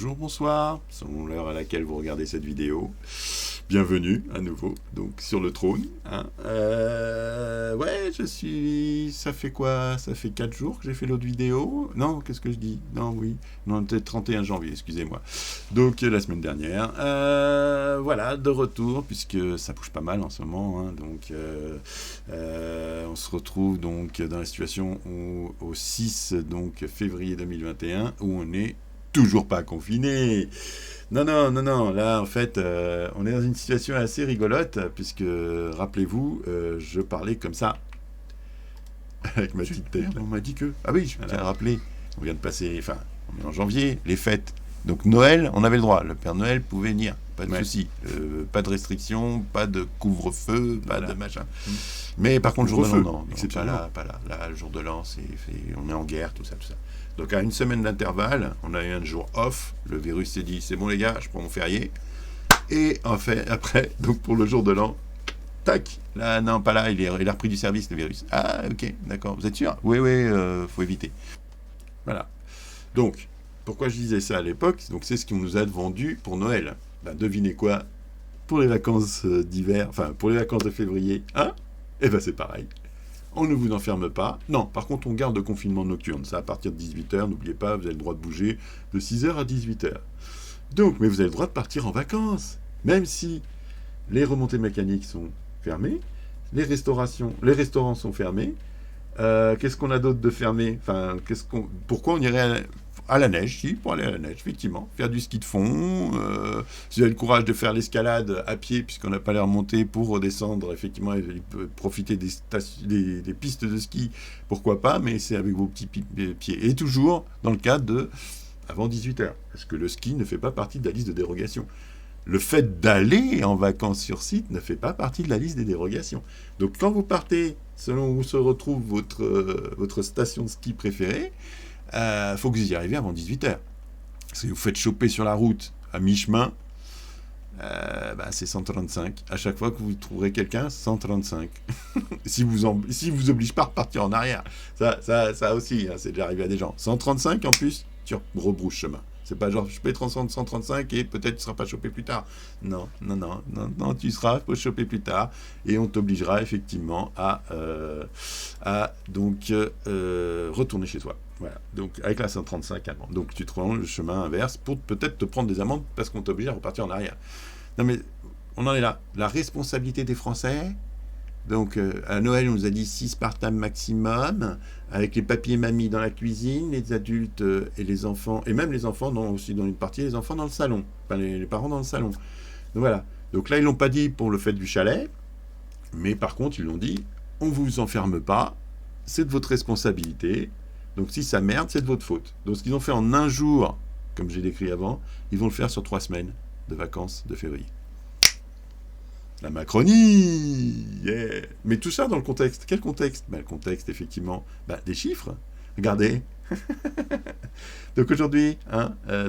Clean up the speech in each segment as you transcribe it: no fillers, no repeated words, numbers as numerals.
bonjour, bonsoir, selon l'heure à laquelle vous regardez cette vidéo. Bienvenue à nouveau, donc sur le trône. Hein. Ouais, ça fait quoi? Ça fait 4 jours que j'ai fait l'autre vidéo. Non, qu'est-ce que je dis? Non, oui. Non, peut-être 31 janvier, excusez-moi. Donc, la semaine dernière. Voilà, de retour, puisque ça bouge pas mal en ce moment. Hein, donc, on se retrouve donc dans la situation au 6 donc, février 2021, où on n'est toujours pas confiné. Non, non, non, non. Là, en fait, on est dans une situation assez rigolote, puisque, rappelez-vous, je parlais comme ça, avec ma petite tête. On m'a dit que... Ah oui, je tiens à rappeler, on vient de passer, enfin, on est en janvier, les fêtes. Donc Noël, on avait le droit. Le Père Noël pouvait venir, pas de souci. Pas de restrictions, pas de couvre-feu, pas de machin. Mais par contre, le jour de l'an, non, pas là, pas là. Là, le jour de l'an, on est en guerre, tout ça, tout ça. Donc à une semaine d'intervalle, on a eu un jour off. Le virus s'est dit, c'est bon les gars, je prends mon férié. Et en fait, après, donc pour le jour de l'an, tac, là, non, pas là, il a repris du service, le virus. Ah, ok, d'accord, vous êtes sûr? Oui, oui, faut éviter. Voilà. Donc, pourquoi je disais ça à l'époque? Donc c'est ce qu'on nous a vendu pour Noël. Ben, devinez quoi? Pour les vacances d'hiver, enfin, pour les vacances de février, hein? Eh ben c'est pareil. On ne vous enferme pas. Non, par contre, on garde le confinement nocturne. Ça, à partir de 18h, n'oubliez pas, vous avez le droit de bouger de 6h à 18h. Donc, mais vous avez le droit de partir en vacances. Même si les remontées mécaniques sont fermées, les restaurants sont fermés. Qu'est-ce qu'on a d'autre de fermé? Enfin, pourquoi on irait à la neige? Si, pour aller à la neige, effectivement. Faire du ski de fond. Si vous avez le courage de faire l'escalade à pied, puisqu'on n'a pas les remontées pour redescendre, effectivement, et profiter des pistes de ski, pourquoi pas, mais c'est avec vos petits pieds. Et toujours dans le cadre de avant 18h, parce que le ski ne fait pas partie de la liste de dérogations. Le fait d'aller en vacances sur site ne fait pas partie de la liste des dérogations. Donc quand vous partez, selon où se retrouve votre station de ski préférée, faut que vous y arriviez avant 18h. Si vous faites choper sur la route à mi-chemin, c'est 135. À chaque fois que vous trouverez quelqu'un, 135. si vous oblige pas à repartir en arrière. Ça aussi, hein, c'est déjà arrivé à des gens. 135 en plus, tu rebrousses chemin. C'est pas genre, je peux être en 135 et peut-être tu seras pas chopé plus tard. Non, tu seras chopé plus tard et on t'obligera effectivement à retourner chez toi. Voilà. Donc avec la 135 avant. Donc tu te rends le chemin inverse pour peut-être te prendre des amendes parce qu'on t'oblige à repartir en arrière. Non mais on en est là. La responsabilité des Français. Donc, à Noël, on nous a dit 6 par table maximum, avec les papiers mamies dans la cuisine, les adultes et les enfants, et même les enfants, non, aussi dans une partie, les enfants dans le salon, enfin les parents dans le salon. Donc voilà. Donc là, ils l'ont pas dit pour le fait du chalet, mais par contre, ils l'ont dit, on vous enferme pas, c'est de votre responsabilité, donc si ça merde, c'est de votre faute. Donc ce qu'ils ont fait en un jour, comme j'ai décrit avant, ils vont le faire sur 3 semaines de vacances de février. La Macronie, yeah. Mais tout ça dans le contexte. Quel contexte? Le contexte, effectivement, des chiffres. Regardez. Donc aujourd'hui,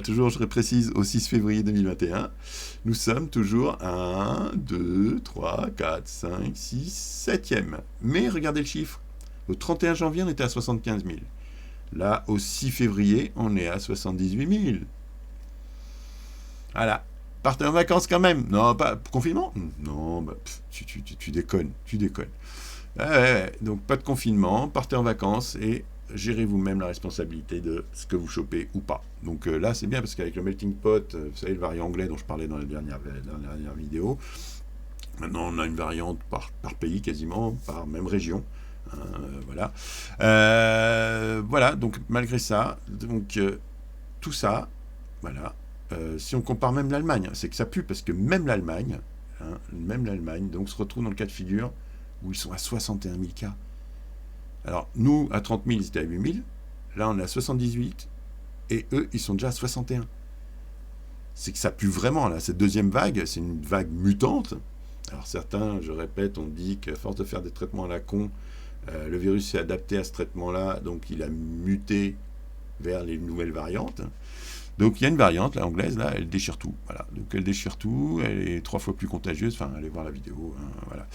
toujours, je précise, au 6 février 2021, nous sommes toujours à 1, 2, 3, 4, 5, 6, 7e. Mais regardez le chiffre. Au 31 janvier, on était à 75 000. Là, au 6 février, on est à 78 000. Voilà. Partez en vacances quand même. Non, pas confinement. Non, tu déconnes. Donc pas de confinement, partez en vacances et gérez vous-même la responsabilité de ce que vous chopez ou pas. Donc là, c'est bien parce qu'avec le melting pot, vous savez, le variant anglais dont je parlais dans la dernière vidéo, maintenant on a une variante par pays quasiment, par même région. Voilà. Voilà, donc malgré ça, donc tout ça, voilà. Si on compare même l'Allemagne, c'est que ça pue parce que même l'Allemagne, donc se retrouve dans le cas de figure où ils sont à 61 000 cas. Alors nous, à 30 000, ils étaient à 8 000. Là, on est à 78 et eux, ils sont déjà à 61. C'est que ça pue vraiment, là. Cette deuxième vague, c'est une vague mutante. Alors certains, je répète, on dit qu'à force de faire des traitements à la con, le virus s'est adapté à ce traitement-là, donc il a muté vers les nouvelles variantes. Donc il y a une variante, la anglaise, là, elle déchire tout. Voilà. Donc elle déchire tout, elle est 3 fois plus contagieuse. Enfin, allez voir la vidéo. Voilà.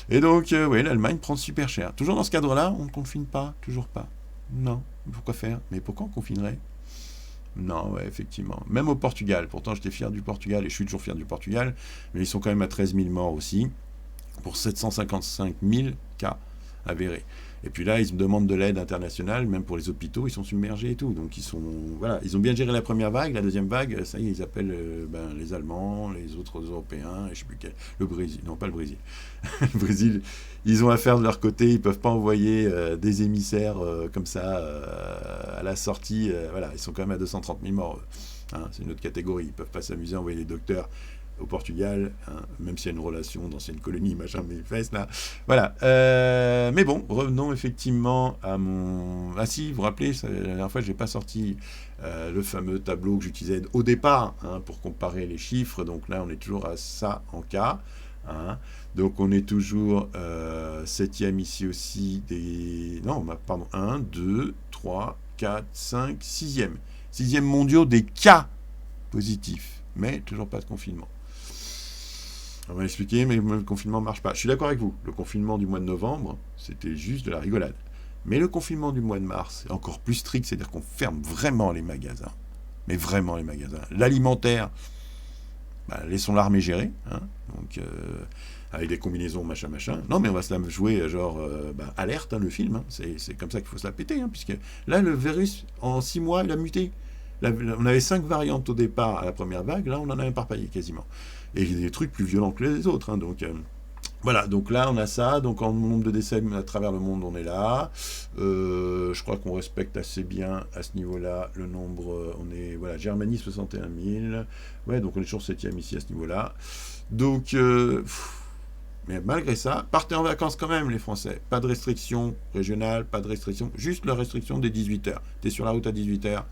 Et donc, l'Allemagne prend super cher. Toujours dans ce cadre-là, on ne confine pas, toujours pas. Non. Pourquoi faire? Mais pourquoi on confinerait? Non, ouais, effectivement. Même au Portugal, pourtant j'étais fier du Portugal, et je suis toujours fier du Portugal, mais ils sont quand même à 13 000 morts aussi, pour 755 000 cas avérés. Et puis là, ils me demandent de l'aide internationale, même pour les hôpitaux, ils sont submergés et tout. Donc ils sont, voilà, ils ont bien géré la première vague, la deuxième vague, ça y est, ils appellent les Allemands, les autres Européens, et je sais plus quel, le Brésil, non pas le Brésil. Le Brésil, ils ont affaire de leur côté, ils peuvent pas envoyer des émissaires comme ça à la sortie. Voilà, ils sont quand même à 230 000 morts. Hein, c'est une autre catégorie, ils peuvent pas s'amuser à envoyer les docteurs au Portugal, hein, même s'il y a une relation d'ancienne colonie, machin, mes fesses, là. Voilà. Mais bon, revenons effectivement à mon... Ah si, vous vous rappelez, la dernière fois, je n'ai pas sorti le fameux tableau que j'utilisais au départ hein, pour comparer les chiffres. Donc là, on est toujours à ça en cas. Hein. Donc on est toujours septième ici aussi des... Non, pardon, 1, 2, 3, 4, 5, sixième. Sixième mondiaux des cas positifs. Mais toujours pas de confinement. On va expliquer, mais le confinement ne marche pas. Je suis d'accord avec vous. Le confinement du mois de novembre, c'était juste de la rigolade. Mais le confinement du mois de mars est encore plus strict, c'est-à-dire qu'on ferme vraiment les magasins. Mais vraiment les magasins. L'alimentaire, laissons l'armée gérer. Hein, donc, avec des combinaisons, machin, machin. Non, mais on va se la jouer, genre, alerte, hein, le film. Hein, c'est comme ça qu'il faut se la péter. Hein, puisque là, le virus, en 6 mois, il a muté. Là, on avait 5 variantes au départ à la première vague. Là, on en a éparpillé quasiment. Et il y a des trucs plus violents que les autres. Hein, donc, voilà, donc là, on a ça. Donc, en nombre de décès à travers le monde, on est là. Je crois qu'on respecte assez bien à ce niveau-là le nombre. On est, voilà, Germanie, 61 000. Ouais, donc on est toujours 7e ici à ce niveau-là. Donc, mais malgré ça, partez en vacances quand même, les Français. Pas de restriction régionale, pas de restriction. Juste la restriction des 18 heures. T'es sur la route à 18 heures,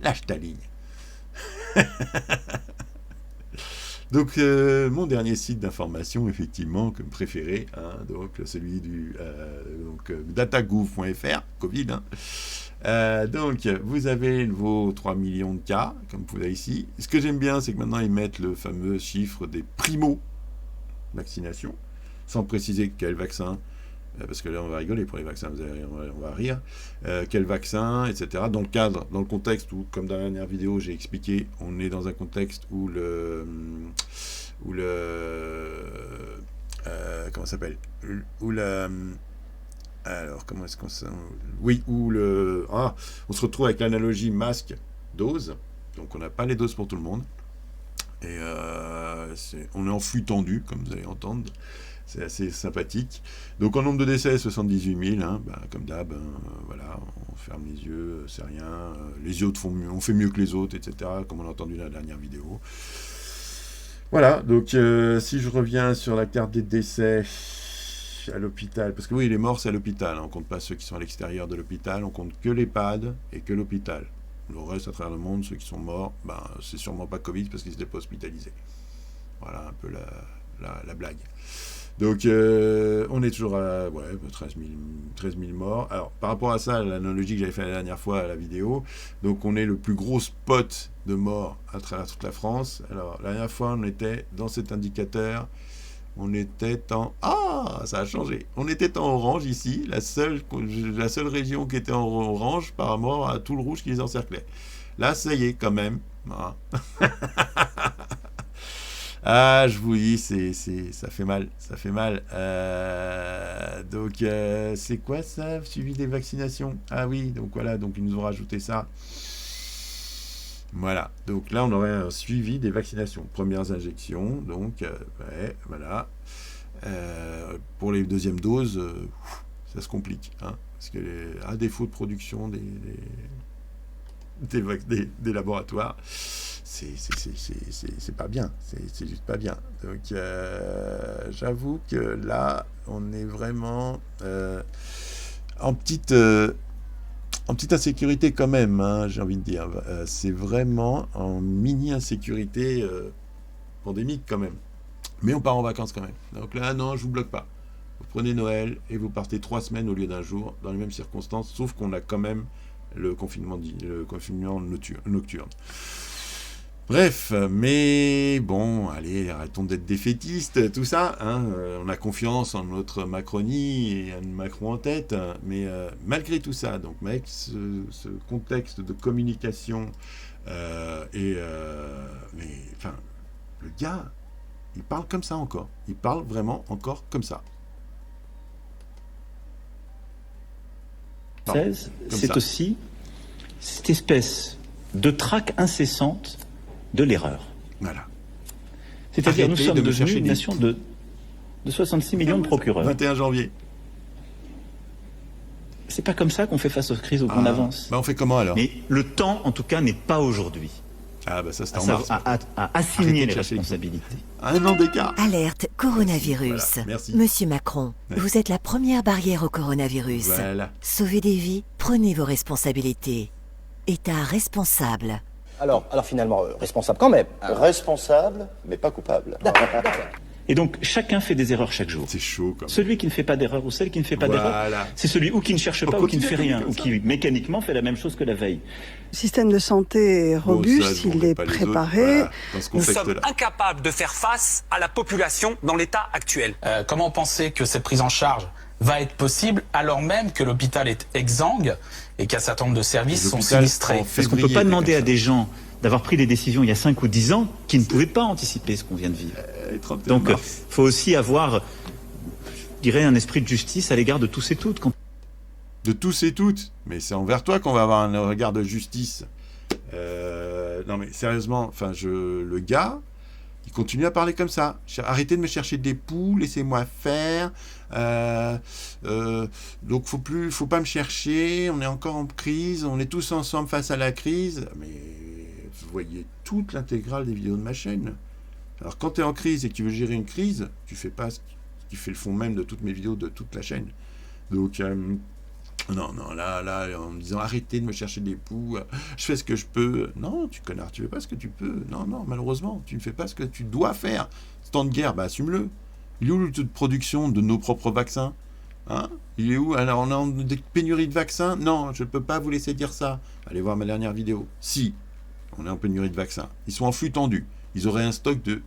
lâche ta ligne. Donc, mon dernier site d'information, effectivement, comme préféré, hein, donc celui du datagouv.fr, Covid. Hein. Donc, vous avez vos 3 millions de cas, comme vous voyez ici. Ce que j'aime bien, c'est que maintenant, ils mettent le fameux chiffre des primo-vaccinations, sans préciser quel vaccin, parce que là, on va rigoler pour les vaccins, on va rire, quel vaccin, etc. Dans le contexte où, comme dans la dernière vidéo, j'ai expliqué, on est dans un contexte où comment ça s'appelle, alors, comment est-ce qu'on s'en... Oui, on se retrouve avec l'analogie masque-dose, donc on n'a pas les doses pour tout le monde, et on est en flux tendu, comme vous allez entendre. C'est assez sympathique. Donc en nombre de décès, 78 000. Hein, comme d'hab, voilà, on ferme les yeux, c'est rien. Les autres on fait mieux que les autres, etc. Comme on a entendu dans la dernière vidéo. Voilà, donc si je reviens sur la carte des décès à l'hôpital, parce que oui, les morts, c'est à l'hôpital. Hein, on compte pas ceux qui sont à l'extérieur de l'hôpital, on compte que l'EHPAD et que l'hôpital. Le reste, à travers le monde, ceux qui sont morts, c'est sûrement pas Covid parce qu'ils n'étaient pas hospitalisés. Voilà un peu la blague. Donc, on est toujours à 13 000 morts. Alors, par rapport à ça, l'analogie que j'avais fait la dernière fois à la vidéo, donc on est le plus gros spot de morts à travers toute la France. Alors, la dernière fois, on était dans cet indicateur, on était en... Ah, ça a changé. On était en orange ici, la seule région qui était en orange par rapport à tout le rouge qui les encerclait. Là, ça y est, quand même. Hein. Ah, je vous dis, ça fait mal, ça fait mal. Donc, c'est quoi ça, suivi des vaccinations? Ah oui, donc voilà, donc ils nous ont rajouté ça. Voilà, donc là, on aurait un suivi des vaccinations. Premières injections, donc, ouais, voilà. Pour les deuxièmes doses, ça se complique, hein, parce que à défaut de production des laboratoires, c'est pas bien, c'est juste pas bien. Donc j'avoue que là on est vraiment en petite insécurité quand même, hein, j'ai envie de dire. C'est vraiment en mini insécurité pandémique quand même. Mais on part en vacances quand même. Donc là non, je vous bloque pas. Vous prenez Noël et vous partez 3 semaines au lieu d'un jour dans les mêmes circonstances, sauf qu'on a quand même le confinement nocturne. Bref, mais bon, allez, arrêtons d'être défaitistes, tout ça. Hein, on a confiance en notre Macronie et en Macron en tête, mais malgré tout ça, donc avec ce contexte de communication Mais, enfin, le gars, il parle comme ça encore. Il parle vraiment encore comme ça. C'est aussi cette espèce de traque incessante de l'erreur. Voilà. C'est-à-dire nous sommes devenus une nation de 66 millions de procureurs. 21 janvier. C'est pas comme ça qu'on fait face aux crises ou qu'on avance. On fait comment alors? Mais le temps, en tout cas, n'est pas aujourd'hui. Ah bah ça c'est en mars. À assigner les responsabilités. Un an d'écart. Alerte coronavirus. Voilà, merci. Monsieur Macron, vous êtes la première barrière au coronavirus. Voilà. Sauvez des vies, prenez vos responsabilités. État responsable. Alors finalement, responsable quand même. Responsable, mais pas coupable. D'accord. Et donc, chacun fait des erreurs chaque jour. C'est chaud quand même. Celui qui ne fait pas d'erreur ou celle qui ne fait pas d'erreur, c'est celui ou qui ne cherche pas ou qui ne fait rien, ou qui mécaniquement fait la même chose que la veille. Le système de santé est robuste, il est préparé. Nous sommes incapables de faire face à la population dans l'état actuel. Comment penser que cette prise en charge va être possible alors même que l'hôpital est exsangue et qu'un certain nombre de services sont sinistrés? Parce qu'on ne peut pas demander à des gens d'avoir pris des décisions il y a 5 ou 10 ans qui ne pouvaient pas anticiper ce qu'on vient de vivre. Donc, il faut aussi avoir, je dirais, un esprit de justice à l'égard de tous et toutes. De tous et toutes. Mais c'est envers toi qu'on va avoir un regard de justice. Non mais sérieusement, enfin, le gars, il continue à parler comme ça. Arrêtez de me chercher des poux, laissez-moi faire. Donc faut pas me chercher. On est encore en crise. On est tous ensemble face à la crise. Mais vous voyez toute l'intégrale des vidéos de ma chaîne. Alors quand tu es en crise et que tu veux gérer une crise, tu fais le fond même de toutes mes vidéos, de toute la chaîne. Donc non, là, en me disant arrêtez de me chercher des poux, je fais ce que je peux. Non, tu connard, tu fais pas ce que tu peux. Non, malheureusement, tu ne fais pas ce que tu dois faire. Ce temps de guerre, bah assume-le. Il est où l'outil de production de nos propres vaccins? Il est où? Alors on a des pénuries de vaccins? Non, je ne peux pas vous laisser dire ça. Allez voir ma dernière vidéo. Si, on est en pénurie de vaccins. Ils sont en flux tendu. Ils auraient un stock de...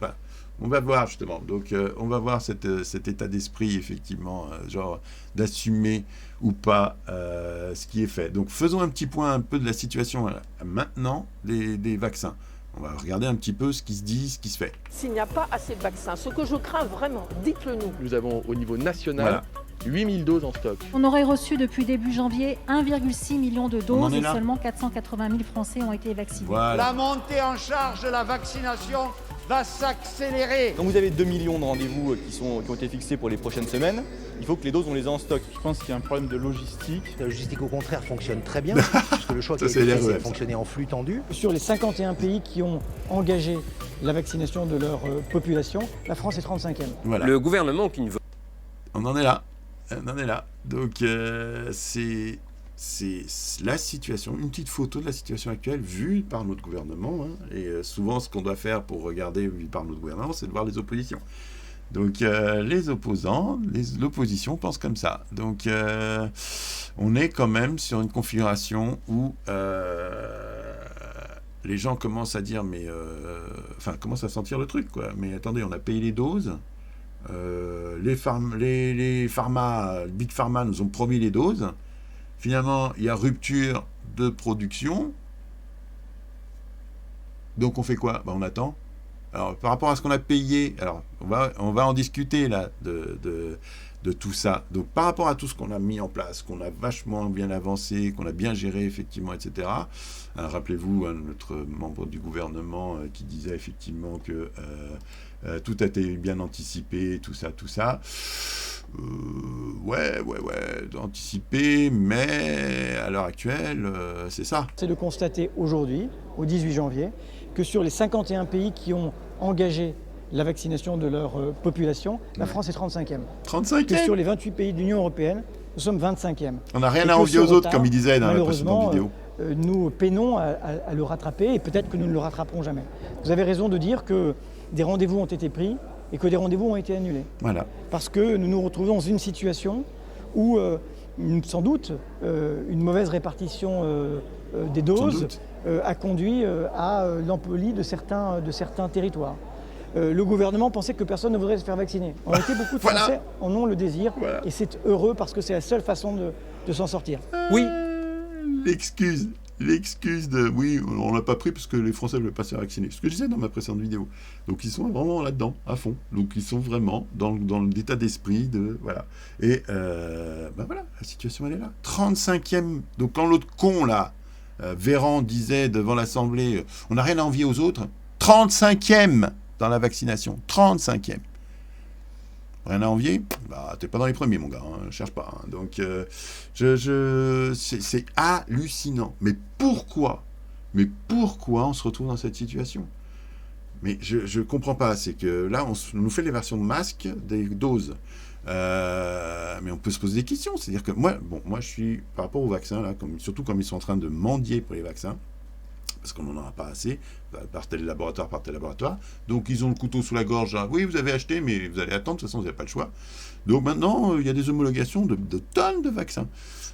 on va voir justement. Donc on va voir cet état d'esprit, effectivement, genre d'assumer ou pas ce qui est fait. Donc faisons un petit point un peu de la situation maintenant des vaccins. On va regarder un petit peu ce qui se dit, ce qui se fait. S'il n'y a pas assez de vaccins, ce que je crains vraiment, dites-le nous. Nous avons au niveau national 8000 doses en stock. On aurait reçu depuis début janvier 1,6 million de doses et seulement 480 000 Français ont été vaccinés. Voilà. La montée en charge de la vaccination va s'accélérer. Donc vous avez 2 millions de rendez-vous qui ont été fixés pour les prochaines semaines. Il faut que les doses, on les ait en stock. Je pense qu'il y a un problème de logistique. La logistique, au contraire, fonctionne très bien, puisque le choix qui a été fait, a fonctionné en flux tendu. Sur les 51 pays qui ont engagé la vaccination de leur population, la France est 35e. Voilà. Le gouvernement qui ne veut... On en est là. Donc, c'est la situation, une petite photo de la situation actuelle vue par notre gouvernement. Et souvent, ce qu'on doit faire pour regarder vue par notre gouvernement, c'est de voir les oppositions. Donc, les opposants, l'opposition pense comme ça. Donc, on est quand même sur une configuration où les gens commencent à dire, commencent à sentir le truc, quoi. Mais attendez, on a payé les doses. Les pharma, Big Pharma nous ont promis les doses. Finalement, il y a rupture de production. Donc on fait quoi? On attend. Alors par rapport à ce qu'on a payé, alors on va en discuter là de tout ça. Donc par rapport à tout ce qu'on a mis en place, qu'on a vachement bien avancé, qu'on a bien géré effectivement, etc. Rappelez-vous notre membre du gouvernement qui disait effectivement que tout a été bien anticipé, tout ça. Ouais, anticipé, mais à l'heure actuelle, c'est ça. C'est de constater aujourd'hui, au 18 janvier, que sur les 51 pays qui ont engagé la vaccination de leur population, la France est 35e. 35e. Que sur les 28 pays de l'Union européenne, nous sommes 25e. On n'a rien à envier aux autres, comme il disait dans la précédente vidéo. Nous peinons à le rattraper et peut-être que nous ne le rattraperons jamais. Vous avez raison de dire que des rendez-vous ont été pris et que des rendez-vous ont été annulés. Voilà. Parce que nous nous retrouvons dans une situation où, sans doute, une mauvaise répartition des doses a conduit à l'empolie de certains territoires. Le gouvernement pensait que personne ne voudrait se faire vacciner. En réalité, beaucoup de Français en ont le désir et c'est heureux parce que c'est la seule façon de s'en sortir. Oui. L'excuse l'excuse de oui, on l'a pas pris parce que les Français ne veulent pas se faire vacciner. Ce que je disais dans ma précédente vidéo. Donc ils sont vraiment là-dedans, à fond. Donc ils sont vraiment dans l'état d'esprit de voilà. Et voilà, la situation elle est là. 35e. Donc quand l'autre con là, Véran disait devant l'Assemblée, on n'a rien à envier aux autres. 35e dans la vaccination. 35e. Rien à envier, bah t'es pas dans les premiers mon gars, hein, cherche pas. Hein. Donc c'est hallucinant. Mais pourquoi on se retrouve dans cette situation? Mais je comprends pas. C'est que là on nous fait les versions de masques des doses, mais on peut se poser des questions. C'est-à-dire que moi je suis par rapport aux vaccins là, surtout comme ils sont en train de mendier pour les vaccins. Parce qu'on n'en aura pas assez, par tel laboratoire. Donc, ils ont le couteau sous la gorge. Hein. Oui, vous avez acheté, mais vous allez attendre, de toute façon, vous n'avez pas le choix. Donc, maintenant, il y a des homologations de tonnes de vaccins.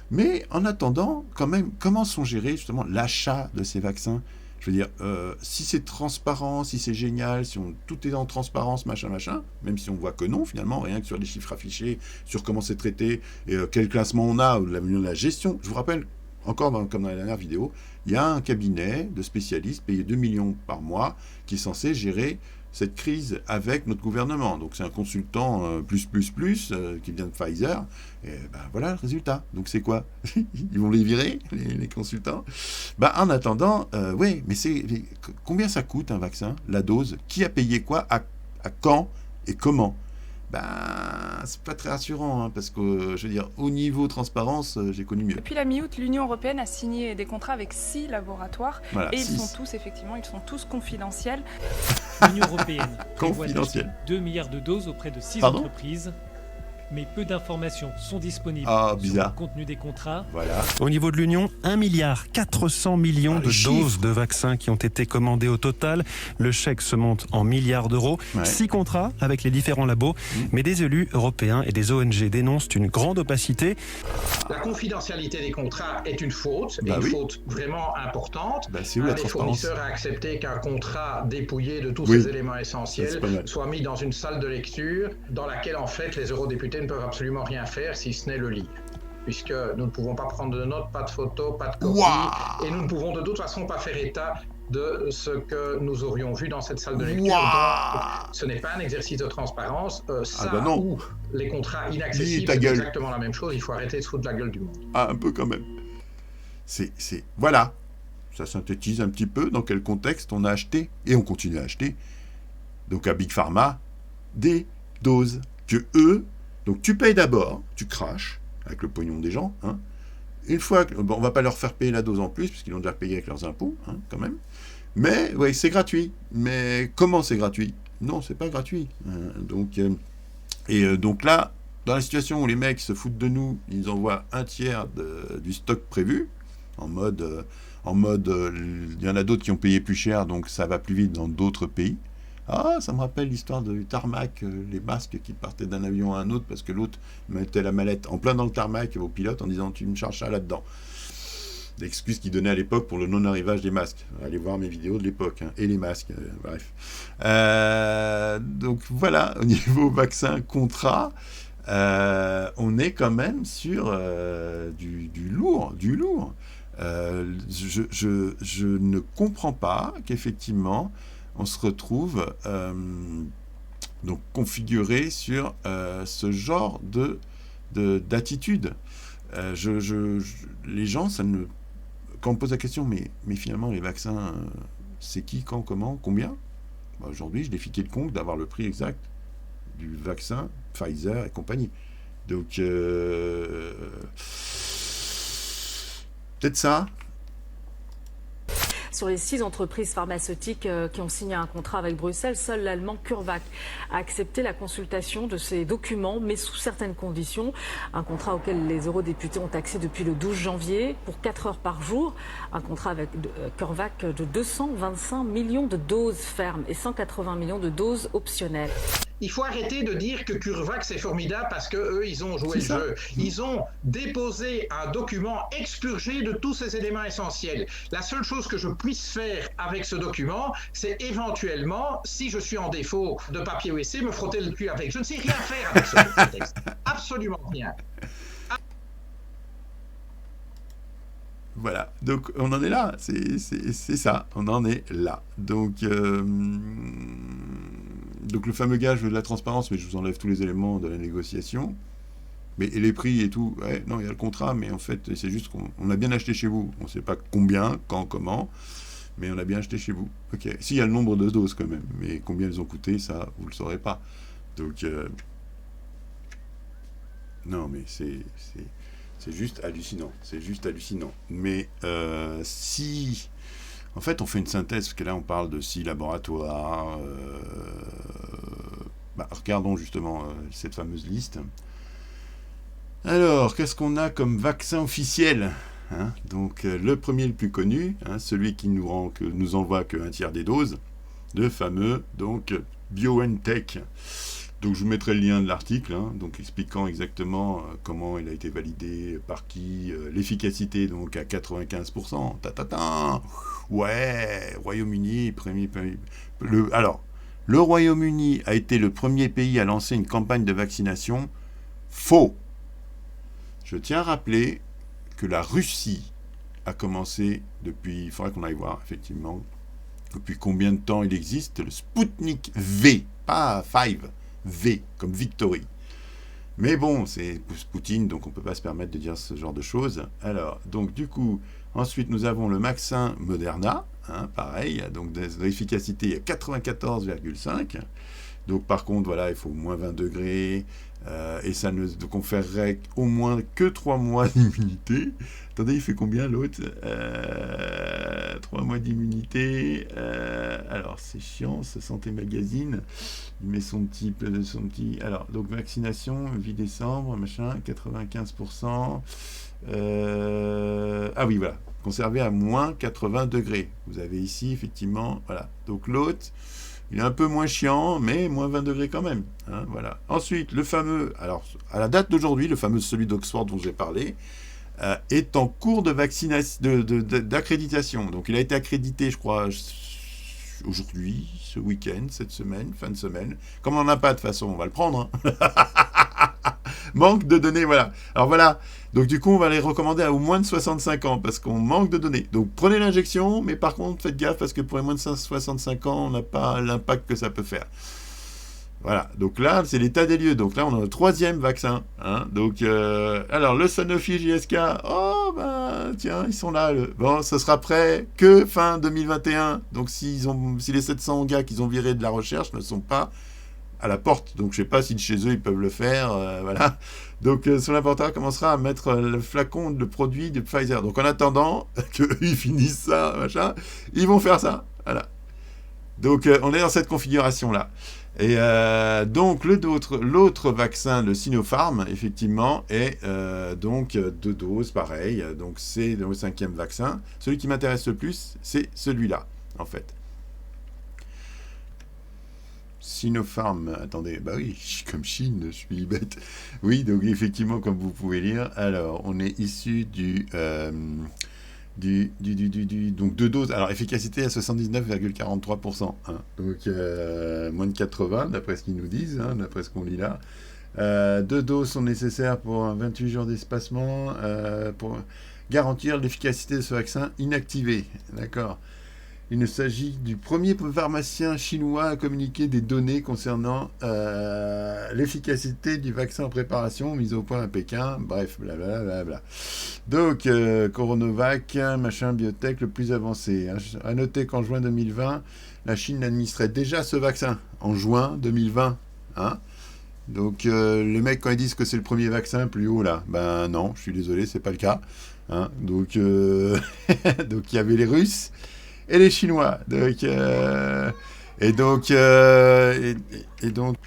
Mais, en attendant, quand même, comment sont gérés, justement, l'achat de ces vaccins? Je veux dire, si c'est transparent, si c'est génial, si tout est en transparence, machin, même si on voit que non, finalement, rien que sur les chiffres affichés, sur comment c'est traité, et quel classement on a, ou la gestion. Je vous rappelle, encore comme dans la dernière vidéo, il y a un cabinet de spécialistes payé 2 millions par mois qui est censé gérer cette crise avec notre gouvernement. Donc c'est un consultant plus qui vient de Pfizer. Et voilà le résultat. Donc c'est quoi? Ils vont les virer, les consultants? En attendant, oui, mais combien ça coûte un vaccin? La dose? Qui a payé quoi? À quand? Et comment? C'est pas très rassurant, hein, parce que, je veux dire, au niveau transparence, j'ai connu mieux. Depuis la mi-août, l'Union européenne a signé des contrats avec 6 laboratoires, voilà, et ils sont tous confidentiels. L'Union européenne prévoit d'acheter 2 milliards de doses auprès de 6 entreprises. Mais peu d'informations sont disponibles sur le contenu des contrats. Voilà. Au niveau de l'Union, 1,4 milliard de doses de vaccins qui ont été commandées au total. Le chèque se monte en milliards d'euros. 6 contrats avec les différents labos. Mais des élus européens et des ONG dénoncent une grande opacité. La confidentialité des contrats est une faute, une faute vraiment importante. Un des fournisseurs a accepté qu'un contrat dépouillé de tous ses éléments essentiels soit mis dans une salle de lecture dans laquelle en fait les eurodéputés ne peuvent absolument rien faire si ce n'est le lire. Puisque nous ne pouvons pas prendre de notes, pas de photos, pas de copies, et nous ne pouvons de toute façon pas faire état de ce que nous aurions vu dans cette salle de lecture. Donc, ce n'est pas un exercice de transparence. Ou les contrats inaccessibles, c'est exactement la même chose. Il faut arrêter de se foutre de la gueule du monde. Un peu quand même. Voilà. Ça synthétise un petit peu dans quel contexte on a acheté, et on continue à acheter, donc à Big Pharma, des doses que eux... Donc tu payes d'abord, tu craches avec le pognon des gens. Hein. Une fois que, on va pas leur faire payer la dose en plus, puisqu'ils l'ont déjà payé avec leurs impôts, hein, quand même. Mais oui, c'est gratuit. Mais comment c'est gratuit? Non, c'est pas gratuit. Donc là, dans la situation où les mecs se foutent de nous, ils envoient un tiers du stock prévu, en mode, il y en a d'autres qui ont payé plus cher, donc ça va plus vite dans d'autres pays. Ça me rappelle l'histoire du tarmac, les masques qui partaient d'un avion à un autre parce que l'autre mettait la mallette en plein dans le tarmac au pilote en disant tu me charges ça là-dedans. L'excuse qu'il donnait à l'époque pour le non-arrivage des masques. Allez voir mes vidéos de l'époque, hein, et les masques, bref. Donc voilà, au niveau vaccin contrat, on est quand même sur du lourd. Je ne comprends pas qu'effectivement on se retrouve donc configuré sur ce genre d'attitude. Les gens, quand on pose la question, mais finalement les vaccins, c'est qui, quand, comment, combien? Aujourd'hui, je l'ai fiqué le compte d'avoir le prix exact du vaccin Pfizer et compagnie. Donc peut-être ça. Sur les 6 entreprises pharmaceutiques qui ont signé un contrat avec Bruxelles, seul l'allemand CureVac a accepté la consultation de ces documents, mais sous certaines conditions. Un contrat auquel les eurodéputés ont accès depuis le 12 janvier pour 4 heures par jour. Un contrat avec CureVac de 225 millions de doses fermes et 180 millions de doses optionnelles. Il faut arrêter de dire que CureVac c'est formidable parce qu'eux, ils ont joué le jeu. Ils ont déposé un document expurgé de tous ces éléments essentiels. La seule chose que je puisse faire avec ce document, c'est éventuellement, si je suis en défaut de papier WC, me frotter le cul avec. Je ne sais rien faire avec ce texte. Absolument rien. Voilà, donc on en est là, c'est ça, on en est là. Donc le fameux gage de la transparence, mais je vous enlève tous les éléments de la négociation. Mais et les prix et tout, ouais, non, il y a le contrat, mais en fait, c'est juste qu'on a bien acheté chez vous. On ne sait pas combien, quand, comment, mais on a bien acheté chez vous. Ok, si, il y a le nombre de doses quand même, mais combien elles ont coûté, ça, vous ne le saurez pas. Donc, non, mais c'est juste hallucinant. C'est juste hallucinant. Mais si... En fait, on fait une synthèse, parce que là, on parle de 6 laboratoires. Regardons justement cette fameuse liste. Alors, qu'est-ce qu'on a comme vaccin officiel, hein? Donc, le premier, le plus connu, hein, celui qui nous envoie que 1/3 des doses, le fameux, donc, BioNTech. Donc, je vous mettrai le lien de l'article, hein, donc expliquant exactement comment il a été validé, par qui, l'efficacité, donc, à 95%. Ouais, Royaume-Uni, alors, le Royaume-Uni a été le premier pays à lancer une campagne de vaccination. Faux. Je tiens à rappeler que la Russie a commencé depuis, il faudrait qu'on aille voir effectivement, depuis combien de temps il existe, le Sputnik V, pas 5, V, comme Victory. Mais bon, c'est Poutine, donc on ne peut pas se permettre de dire ce genre de choses. Alors, donc du coup, ensuite nous avons le vaccin Moderna, hein, pareil, donc de l'efficacité à 94,5. Donc par contre, voilà, il faut moins 20 degrés, et ça ne conférerait au moins que 3 mois d'immunité. Attendez, il fait combien l'autre 3 mois d'immunité. Alors c'est chiant, ce Santé Magazine. Il met son petit... Alors, donc vaccination, 8 décembre, machin, 95%. Ah oui, voilà. Conservé à moins 80 degrés. Vous avez ici, effectivement, voilà. Donc l'autre... Il est un peu moins chiant, mais moins 20 degrés quand même. Hein, voilà. Ensuite, le fameux, alors à la date d'aujourd'hui, le fameux celui d'Oxford dont j'ai parlé, est en cours de vaccination, d'accréditation. Donc il a été accrédité, je crois, aujourd'hui, ce week-end, cette semaine, fin de semaine. Comme on n'en a pas de toute façon, on va le prendre. Hein. Manque de données, voilà. Alors voilà, donc du coup, on va les recommander à au moins de 65 ans, parce qu'on manque de données. Donc prenez l'injection, mais par contre, faites gaffe, parce que pour les moins de 65 ans, on n'a pas l'impact que ça peut faire. Voilà, donc là, c'est l'état des lieux. Donc là, on a le 3e vaccin. Hein. Donc, alors, le Sanofi GSK, oh, ben, tiens, ils sont là. Bon, ce sera prêt que fin 2021. Donc, si les 700 gars qu'ils ont virés de la recherche ne sont pas à la porte, donc je sais pas si de chez eux ils peuvent le faire, voilà. Donc son laboratoire commencera à mettre le flacon de produit de Pfizer. Donc en attendant qu'ils finissent ça, machin, ils vont faire ça, voilà. Donc on est dans cette configuration là. Et donc l'autre vaccin, le Sinopharm, effectivement, est donc 2 doses, pareil. Donc c'est le 5e vaccin. Celui qui m'intéresse le plus, c'est celui-là, en fait. Sinopharm, attendez, bah oui, comme Chine, je suis bête. Oui, donc effectivement, comme vous pouvez lire, alors, on est issu donc 2 doses, alors efficacité à 79,43%, hein, donc moins de 80, d'après ce qu'ils nous disent, hein, d'après ce qu'on lit là. 2 doses sont nécessaires pour 28 jours d'espacement, pour garantir l'efficacité de ce vaccin inactivé, d'accord. Il s'agit du premier pharmacien chinois à communiquer des données concernant l'efficacité du vaccin en préparation mis au point à Pékin. Bref, blablabla. Donc, Coronavac, machin, biotech le plus avancé. Hein. À noter qu'en juin 2020, la Chine administrait déjà ce vaccin. En juin 2020. Hein. Donc, les mecs, quand ils disent que c'est le premier vaccin plus haut, là, ben non, je suis désolé, c'est pas le cas. Hein. Donc, donc, il y avait les Russes et les Chinois. Donc, donc,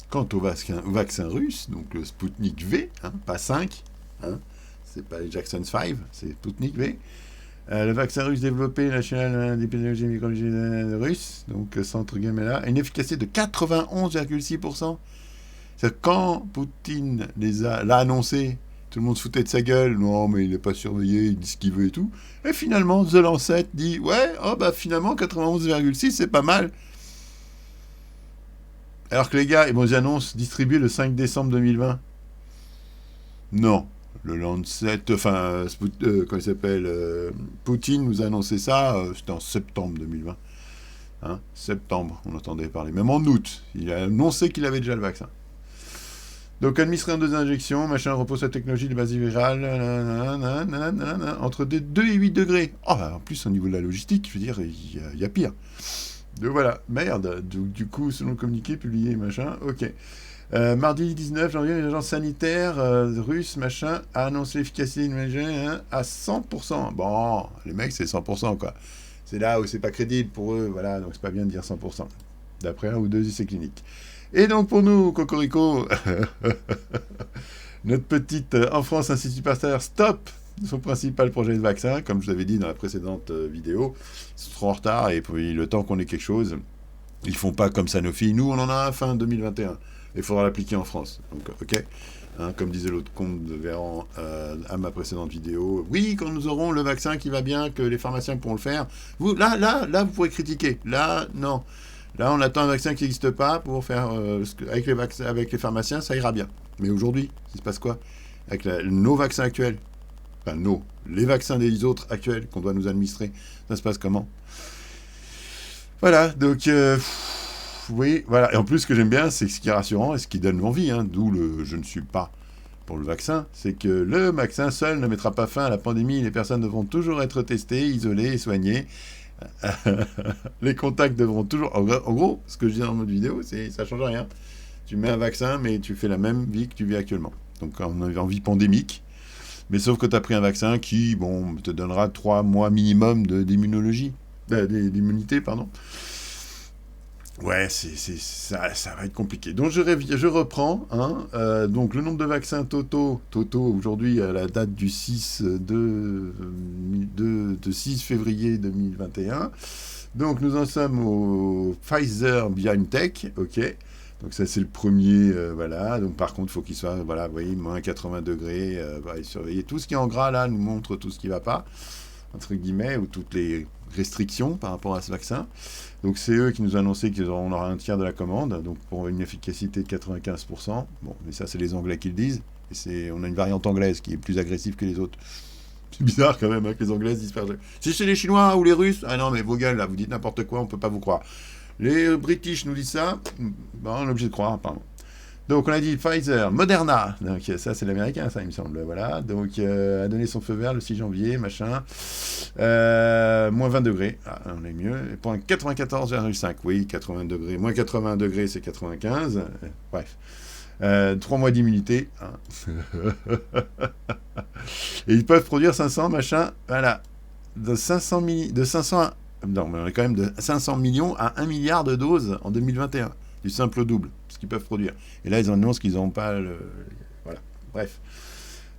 quant au vaccin russe, donc le Sputnik V, hein, pas 5, hein, c'est pas les Jackson 5, c'est Sputnik V. Le vaccin russe développé, National d'épidémiologie et microbiologie russe, donc centre Gamela, a une efficacité de 91,6%. C'est quand Poutine l'a annoncé, tout le monde se foutait de sa gueule, non mais il n'est pas surveillé, il dit ce qu'il veut et tout. Et finalement, The Lancet dit, ouais, oh bah finalement 91,6 c'est pas mal. Alors que les gars, ils annoncent distribuer le 5 décembre 2020. Non, le Lancet, enfin, quand il s'appelle, Poutine nous a annoncé ça, c'était en septembre 2020. Hein, septembre, on entendait parler. Même en août, il a annoncé qu'il avait déjà le vaccin. Donc, administrer en 2 injections, machin, repose sa technologie de base virale, entre 2 et 8 degrés. Oh, en plus, au niveau de la logistique, je veux dire, il y a pire. Donc voilà, merde. Du coup, selon le communiqué publié, machin, ok. Mardi 19 janvier, les agences sanitaires russes, machin, a annoncé l'efficacité à 100%. Bon, les mecs, c'est 100%, quoi. C'est là où c'est pas crédible pour eux, voilà, donc c'est pas bien de dire 100%. D'après 1 ou 2 essais cliniques. Et donc pour nous, Cocorico, notre petite, en France, Institut Pasteur, stop son principal projet de vaccin, comme je vous avais dit dans la précédente vidéo. Ils sont trop en retard, et puis le temps qu'on ait quelque chose, ils font pas comme Sanofi. Nous, on en a un fin 2021. Il faudra l'appliquer en France. Donc, ok. Hein, comme disait l'autre comte de Véran à ma précédente vidéo. Oui, quand nous aurons le vaccin qui va bien, que les pharmaciens pourront le faire. Vous, là, vous pourrez critiquer. Là, non. Là, on attend un vaccin qui n'existe pas pour faire... avec les pharmaciens, ça ira bien. Mais aujourd'hui, il se passe quoi? Avec nos vaccins actuels, enfin, les vaccins des autres actuels qu'on doit nous administrer, ça se passe comment? Voilà, donc... oui, voilà. Et en plus, ce que j'aime bien, c'est ce qui est rassurant et ce qui donne envie, hein, d'où le « je ne suis pas » pour le vaccin, c'est que le vaccin seul ne mettra pas fin à la pandémie. Les personnes devront toujours être testées, isolées et soignées. Les contacts devront toujours... En gros, ce que je dis dans notre vidéo, c'est ça ne change rien. Tu mets un vaccin, mais tu fais la même vie que tu vis actuellement. Donc, on est en vie pandémique. Mais sauf que tu as pris un vaccin qui, bon, te donnera 3 mois minimum d'immunité, pardon. Ouais, ça va être compliqué. Donc, je reprends. Hein, donc, le nombre de vaccins totaux aujourd'hui, à la date du 6 février 2021. Donc, nous en sommes au Pfizer-BioNTech. OK. Donc, ça, c'est le premier. Voilà. Donc, par contre, il faut qu'il soit, voilà, vous voyez, moins 80 degrés. Surveiller. Tout ce qui est en gras, là, nous montre tout ce qui ne va pas, entre guillemets, ou toutes les restrictions par rapport à ce vaccin. Donc, c'est eux qui nous ont annoncé qu'on aura un tiers de la commande, donc pour une efficacité de 95%. Bon, mais ça, c'est les Anglais qui le disent. Et on a une variante anglaise qui est plus agressive que les autres. C'est bizarre quand même, hein, que les Anglais disent faire... Si c'est les Chinois ou les Russes, ah non, mais vos gueules, là, vous dites n'importe quoi, on ne peut pas vous croire. Les British nous disent ça, ben, on est obligé de croire, pardon. Donc, on a dit Pfizer, Moderna, donc ça, c'est l'américain, ça, il me semble, voilà. Donc, a donné son feu vert le 6 janvier, machin. Moins 20 degrés, on est mieux. Pour un 94,5, oui, 80 degrés. Moins 80 degrés, c'est 95. Bref. 3 mois d'immunité. Hein. Et ils peuvent produire 500, machin, voilà. De 500 non, mais on est quand même de 500 millions à 1 milliard de doses en 2021. Du simple au double, ce qu'ils peuvent produire. Et là, ils annoncent qu'ils n'ont pas le... Voilà, bref.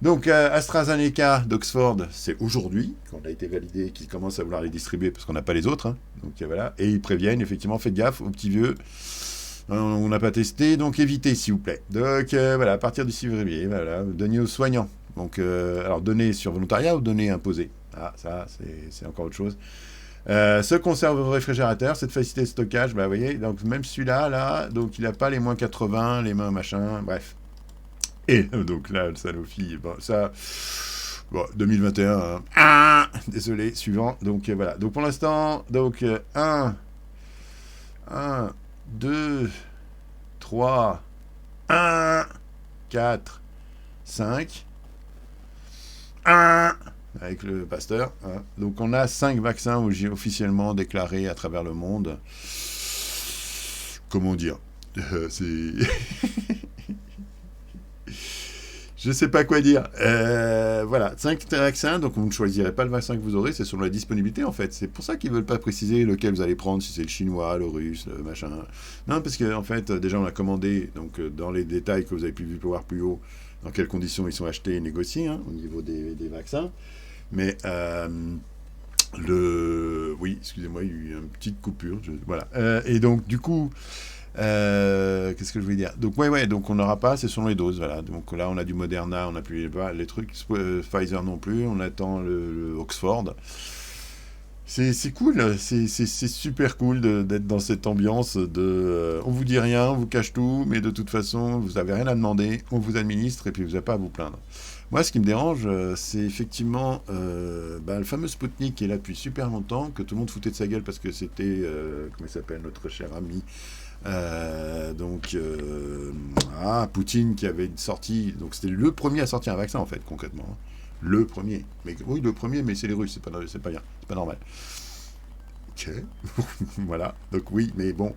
Donc, AstraZeneca d'Oxford, c'est aujourd'hui qu'on a été validé, qu'ils commencent à vouloir les distribuer, parce qu'on n'a pas les autres. Hein. Donc, voilà. Et ils préviennent, effectivement, faites gaffe aux petits vieux. On n'a pas testé, donc évitez, s'il vous plaît. Donc, voilà, à partir du 6 février, voilà, donnez aux soignants. Donc, alors, donner sur volontariat ou donner imposé? Ah, ça, c'est encore autre chose. Se conserve au réfrigérateur, cette facilité de stockage, bah vous voyez, donc même celui-là, là, donc il n'a pas les moins 80, les mains machin, bref. Et donc là, le Sanofi, bon, ça, bon, 2021, hein. Désolé, suivant, donc voilà. Donc pour l'instant, donc 1, 2, 3, 1, 4, 5, 1... avec le Pasteur. Hein. Donc, on a 5 vaccins officiellement déclarés à travers le monde. Comment dire c'est... Je ne sais pas quoi dire. Voilà, 5 vaccins, donc vous ne choisirez pas le vaccin que vous aurez, c'est selon la disponibilité, en fait. C'est pour ça qu'ils ne veulent pas préciser lequel vous allez prendre, si c'est le chinois, le russe, le machin. Non, parce qu'en fait, déjà, on a commandé, donc dans les détails que vous avez pu voir plus haut, dans quelles conditions ils sont achetés et négociés, hein, au niveau des vaccins. Mais oui, excusez-moi, il y a eu une petite coupure. Voilà. Et donc, du coup, qu'est-ce que je voulais dire? Donc, ouais, donc on n'aura pas, c'est selon les doses. Voilà. Donc là, on a du Moderna, on n'a plus les trucs. Pfizer non plus, on attend le Oxford. C'est cool, c'est super cool d'être dans cette ambiance de on vous dit rien, on vous cache tout, mais de toute façon, vous n'avez rien à demander, on vous administre et puis vous n'avez pas à vous plaindre. Moi, ce qui me dérange, c'est effectivement le fameux Sputnik qui est là depuis super longtemps, que tout le monde foutait de sa gueule parce que c'était, comment il s'appelle, notre cher ami, Poutine qui avait sorti, donc c'était le premier à sortir un vaccin en fait, concrètement. Le premier. Mais oui, le premier, mais c'est les Russes, c'est pas bien, c'est pas normal. Ok, voilà, donc oui, mais bon.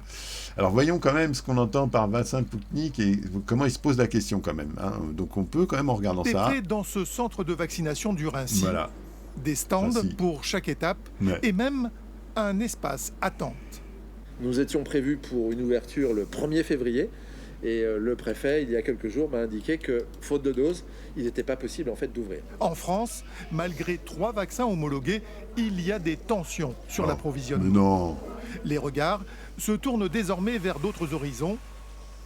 Alors voyons quand même ce qu'on entend par vaccin Sputnik et comment il se pose la question quand même. Hein. Donc on peut quand même en regardant ça. Dans ce centre de vaccination du Rincy, voilà. Des stands pour chaque étape et même un espace attente. Nous étions prévus pour une ouverture le 1er février. Et le préfet, il y a quelques jours, m'a indiqué que, faute de doses, il n'était pas possible en fait d'ouvrir. En France, malgré 3 vaccins homologués, il y a des tensions sur l'approvisionnement. Non. Les regards se tournent désormais vers d'autres horizons.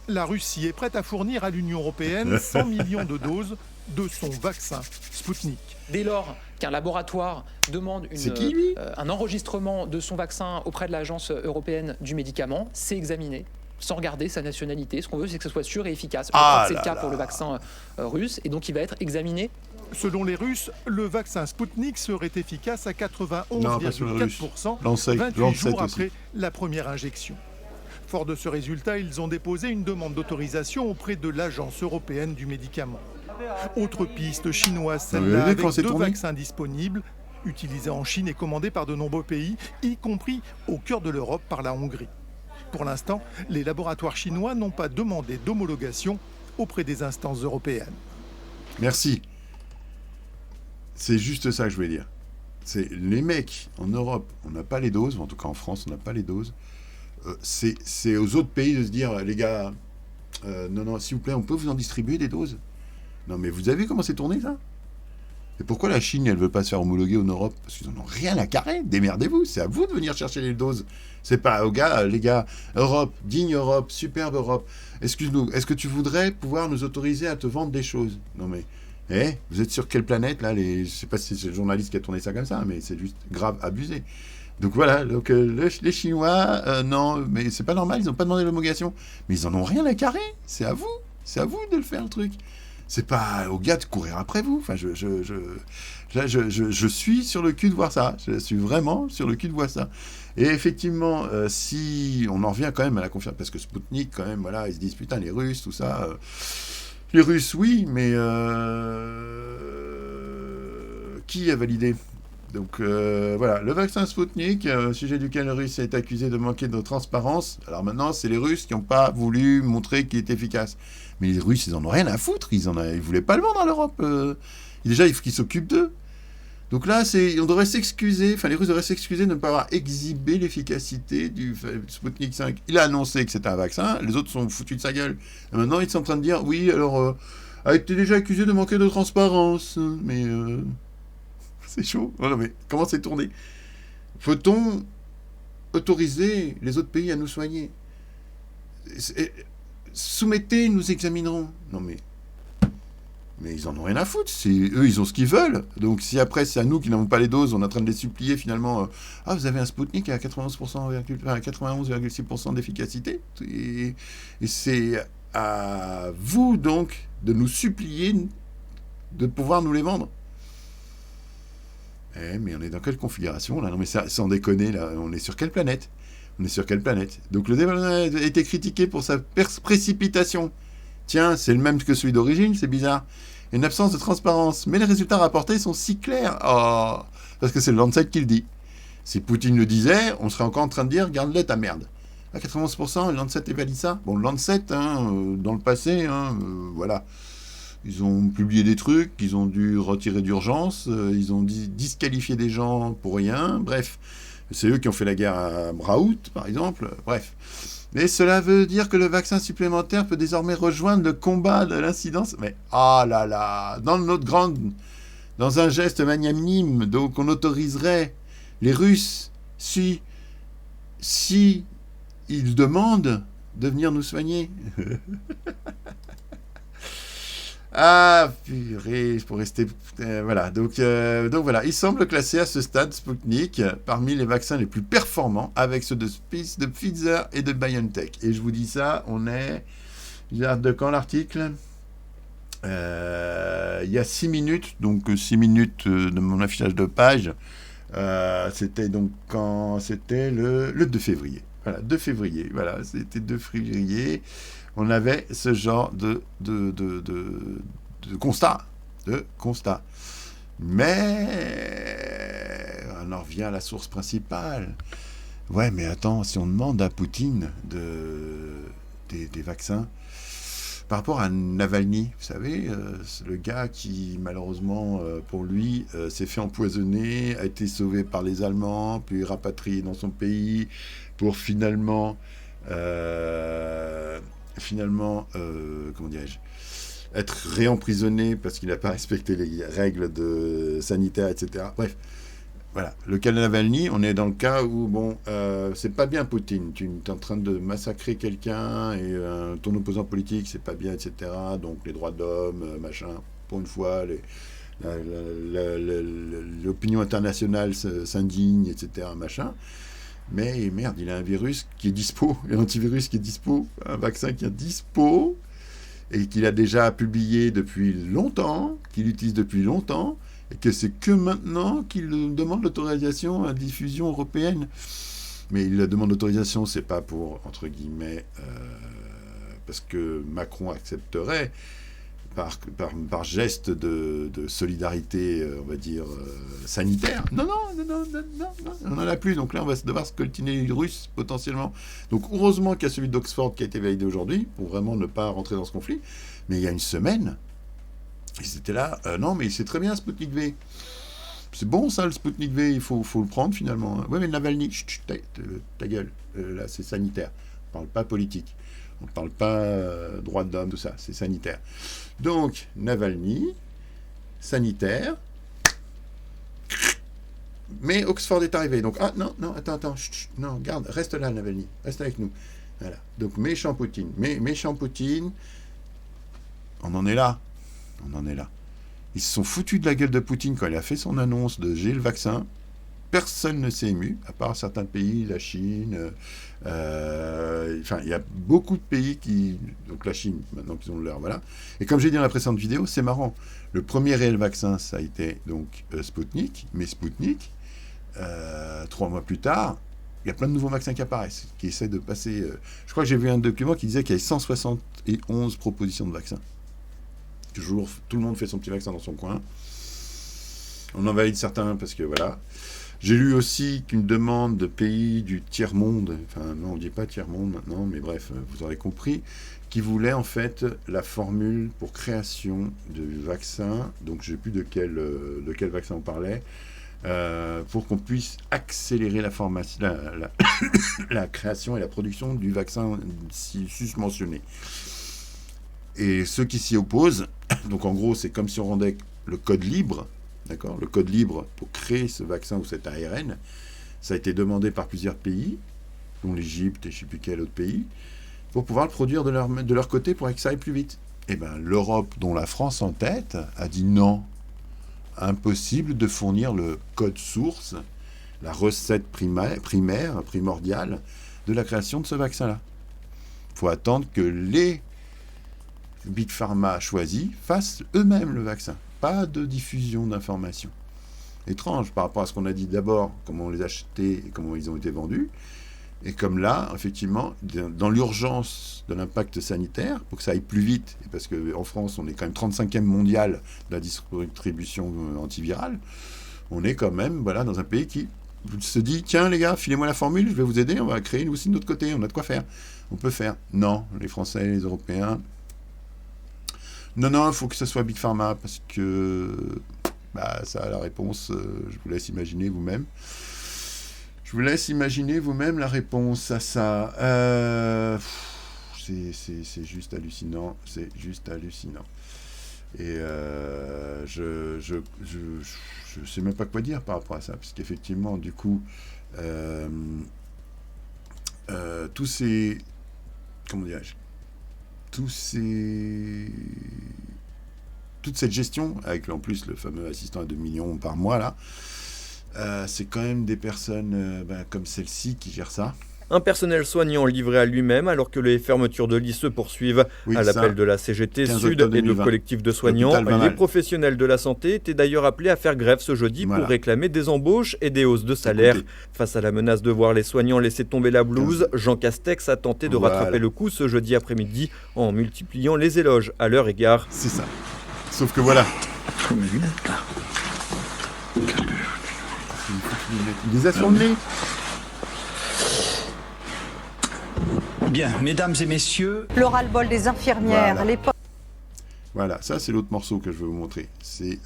La Russie est prête à fournir à l'Union européenne 100 millions de doses de son vaccin Sputnik. Dès lors qu'un laboratoire demande un enregistrement de son vaccin auprès de l'Agence européenne du médicament, c'est examiné. Sans regarder sa nationalité. Ce qu'on veut, c'est que ce soit sûr et efficace. C'est le cas pour le vaccin russe, et donc il va être examiné. Selon les Russes, le vaccin Sputnik serait efficace à 91,4%, 28 jours après la première injection. Fort de ce résultat, ils ont déposé une demande d'autorisation auprès de l'Agence européenne du médicament. Autre piste chinoise, celle-là avec 2 vaccins disponibles, utilisés en Chine et commandés par de nombreux pays, y compris au cœur de l'Europe par la Hongrie. Pour l'instant, les laboratoires chinois n'ont pas demandé d'homologation auprès des instances européennes. Merci. C'est juste ça que je voulais dire. C'est les mecs en Europe, on n'a pas les doses, en tout cas en France, on n'a pas les doses. C'est aux autres pays de se dire, les gars, non, s'il vous plaît, on peut vous en distribuer des doses? Non, mais vous avez vu comment c'est tourné, ça? Et pourquoi la Chine, elle veut pas se faire homologuer en Europe? Parce qu'ils n'en ont rien à carrer. Démerdez-vous, c'est à vous de venir chercher les doses. C'est pas aux gars, les gars. Europe, digne Europe, superbe Europe. Excuse-nous, est-ce que tu voudrais pouvoir nous autoriser à te vendre des choses? Non mais, vous êtes sur quelle planète là? Je sais pas si c'est le journaliste qui a tourné ça comme ça, mais c'est juste grave abusé. Donc voilà, donc, les Chinois, non, mais c'est pas normal, ils n'ont pas demandé l'homologation. Mais ils en ont rien à carrer. C'est à vous de le faire le truc. C'est pas aux gars de courir après vous. Enfin, je suis sur le cul de voir ça. Je suis vraiment sur le cul de voir ça. Et effectivement, si on en revient quand même à la confiance, parce que Sputnik, quand même, voilà, ils se disent putain, les Russes, tout ça. Les Russes, oui, mais qui a validé? Donc voilà, le vaccin Sputnik, sujet duquel le Russe est accusé de manquer de transparence. Alors maintenant, c'est les Russes qui n'ont pas voulu montrer qu'il est efficace. Mais les Russes, ils en ont rien à foutre. Ils voulaient pas le vendre à l'Europe. Déjà, il faut qu'ils s'occupent d'eux. Donc là, on devrait s'excuser. Enfin, les Russes devraient s'excuser de ne pas avoir exhibé l'efficacité du Sputnik 5. Il a annoncé que c'était un vaccin. Les autres sont foutus de sa gueule. Et maintenant, ils sont en train de dire, oui, alors, a été déjà accusé de manquer de transparence. Mais c'est chaud. Voilà, mais comment c'est tourné? Faut-on autoriser les autres pays à nous soigner? Soumettez, nous examinerons. Non mais ils en ont rien à foutre. Eux, ils ont ce qu'ils veulent. Donc si après c'est à nous qui n'avons pas les doses, on est en train de les supplier finalement. Vous avez un Sputnik à 91,6% d'efficacité. Et c'est à vous donc de nous supplier de pouvoir nous les vendre. Mais on est dans quelle configuration là? Non mais sans déconner là, on est sur quelle planète? Donc le développement a été critiqué pour sa précipitation. Tiens, c'est le même que celui d'origine, c'est bizarre. Une absence de transparence. Mais les résultats rapportés sont si clairs. Oh, parce que c'est le Lancet qui le dit. Si Poutine le disait, on serait encore en train de dire, garde-le ta merde. À 91%, le Lancet évalue ça. Bon, le Lancet, dans le passé, voilà. Ils ont publié des trucs, ils ont dû retirer d'urgence, ils ont disqualifié des gens pour rien, bref. C'est eux qui ont fait la guerre à Braout, par exemple. Bref. Mais cela veut dire que le vaccin supplémentaire peut désormais rejoindre le combat de l'incidence. Mais dans un geste magnanime, donc on autoriserait les Russes si ils demandent de venir nous soigner. Ah, purée, pour rester... voilà, donc voilà, il semble classer à ce stade Sputnik parmi les vaccins les plus performants avec ceux de Pfizer et de BioNTech. Et je vous dis ça, on est... De quand l'article ? Il y a 6 minutes, donc 6 minutes de mon affichage de page. C'était donc quand... C'était le 2 février. Voilà, 2 février. Voilà, c'était 2 février. On avait ce genre de constat. Mais on en revient à la source principale. Ouais, mais attends, si on demande à Poutine des vaccins, par rapport à Navalny, vous savez, le gars qui, malheureusement, pour lui, s'est fait empoisonner, a été sauvé par les Allemands, puis rapatrié dans son pays, pour finalement, comment dirais-je, être réemprisonné parce qu'il n'a pas respecté les règles sanitaires, etc. Bref, voilà. Le cas de Navalny, on est dans le cas où, bon, c'est pas bien Poutine. Tu es en train de massacrer quelqu'un et ton opposant politique, c'est pas bien, etc. Donc les droits de l'homme, machin, pour une fois, l'opinion internationale s'indigne, etc., machin. Mais merde, il a un virus qui est dispo, un antivirus qui est dispo, un vaccin qui est dispo, et qu'il a déjà publié depuis longtemps, qu'il utilise depuis longtemps, et que c'est que maintenant qu'il demande l'autorisation à diffusion européenne. Mais il demande l'autorisation, c'est pas pour, entre guillemets, parce que Macron accepterait, par geste de solidarité, on va dire, sanitaire. Non, on n'en a plus. Donc là, on va devoir scoltiner les Russes, potentiellement. Donc heureusement qu'il y a celui d'Oxford qui a été validé aujourd'hui, pour vraiment ne pas rentrer dans ce conflit. Mais il y a une semaine, ils étaient là, non, mais c'est très bien, Sputnik V. C'est bon, ça, le Sputnik V, il faut le prendre, finalement. Ouais, mais Navalny, ta gueule, là, c'est sanitaire. On ne parle pas politique. On ne parle pas droit de l'homme, tout ça, c'est sanitaire. Donc, Navalny, sanitaire, mais Oxford est arrivé. Donc, ah non, attends, non, garde, reste là, Navalny, reste avec nous. Voilà. Donc, méchant Poutine, on en est là. Ils se sont foutus de la gueule de Poutine quand il a fait son annonce de j'ai le vaccin. Personne ne s'est ému, à part certains pays, la Chine. Il y a beaucoup de pays qui... Donc la Chine, maintenant qu'ils ont leur... Voilà. Et comme j'ai dit dans la précédente vidéo, c'est marrant. Le premier réel vaccin, ça a été donc Sputnik. Mais Sputnik, 3 mois plus tard, il y a plein de nouveaux vaccins qui apparaissent, qui essaient de passer... je crois que j'ai vu un document qui disait qu'il y avait 171 propositions de vaccins. Toujours, tout le monde fait son petit vaccin dans son coin. On en valide certains parce que voilà... J'ai lu aussi qu'une demande de pays du tiers-monde, enfin non, on ne dit pas tiers-monde maintenant, mais bref, vous aurez compris, qui voulait en fait la formule pour création du vaccin, donc je ne sais plus de quel vaccin on parlait, pour qu'on puisse accélérer la création et la production du vaccin susmentionné. Et ceux qui s'y opposent, donc en gros c'est comme si on rendait le code libre, d'accord, le code libre pour créer ce vaccin ou cet ARN, ça a été demandé par plusieurs pays, dont l'Égypte et je ne sais plus quel autre pays, pour pouvoir le produire de leur côté pour que ça aille plus vite. Eh bien, l'Europe, dont la France en tête, a dit non. Impossible de fournir le code source, la recette primordiale de la création de ce vaccin-là. Il faut attendre que les Big Pharma choisis fassent eux-mêmes le vaccin. Pas de diffusion d'informations. Étrange par rapport à ce qu'on a dit d'abord, comment on les achetait et comment ils ont été vendus. Et comme là, effectivement, dans l'urgence de l'impact sanitaire, pour que ça aille plus vite, et parce qu'en France, on est quand même 35e mondial de la distribution antivirale, on est quand même dans un pays qui se dit, tiens les gars, filez-moi la formule, je vais vous aider, on va créer nous aussi de notre côté, on a de quoi faire. On peut faire. Non, les Français, les Européens... Non, il faut que ce soit Big Pharma, parce que ça, la réponse, je vous laisse imaginer vous-même. La réponse à ça. C'est juste hallucinant. Et je sais même pas quoi dire par rapport à ça, parce qu'effectivement, du coup, tous ces... Comment dirais-je ? Tous ces toute cette gestion, avec en plus le fameux assistant à 2 millions par mois, là, c'est quand même des personnes comme celle-ci qui gèrent ça. Un personnel soignant livré à lui-même alors que les fermetures de lits se poursuivent. À l'appel de la CGT Sud et de collectifs de soignants, les professionnels de la santé étaient d'ailleurs appelés à faire grève ce jeudi pour réclamer des embauches et des hausses de salaire. Face à la menace de voir les soignants laisser tomber la blouse, Jean Castex a tenté de rattraper le coup ce jeudi après-midi en multipliant les éloges à leur égard. C'est ça. Sauf que voilà. Mes lunettes là. Il les a sur le nez. Bien, mesdames et messieurs... Le ras-le-bol des infirmières, Voilà, ça c'est l'autre morceau que je veux vous montrer. C'est,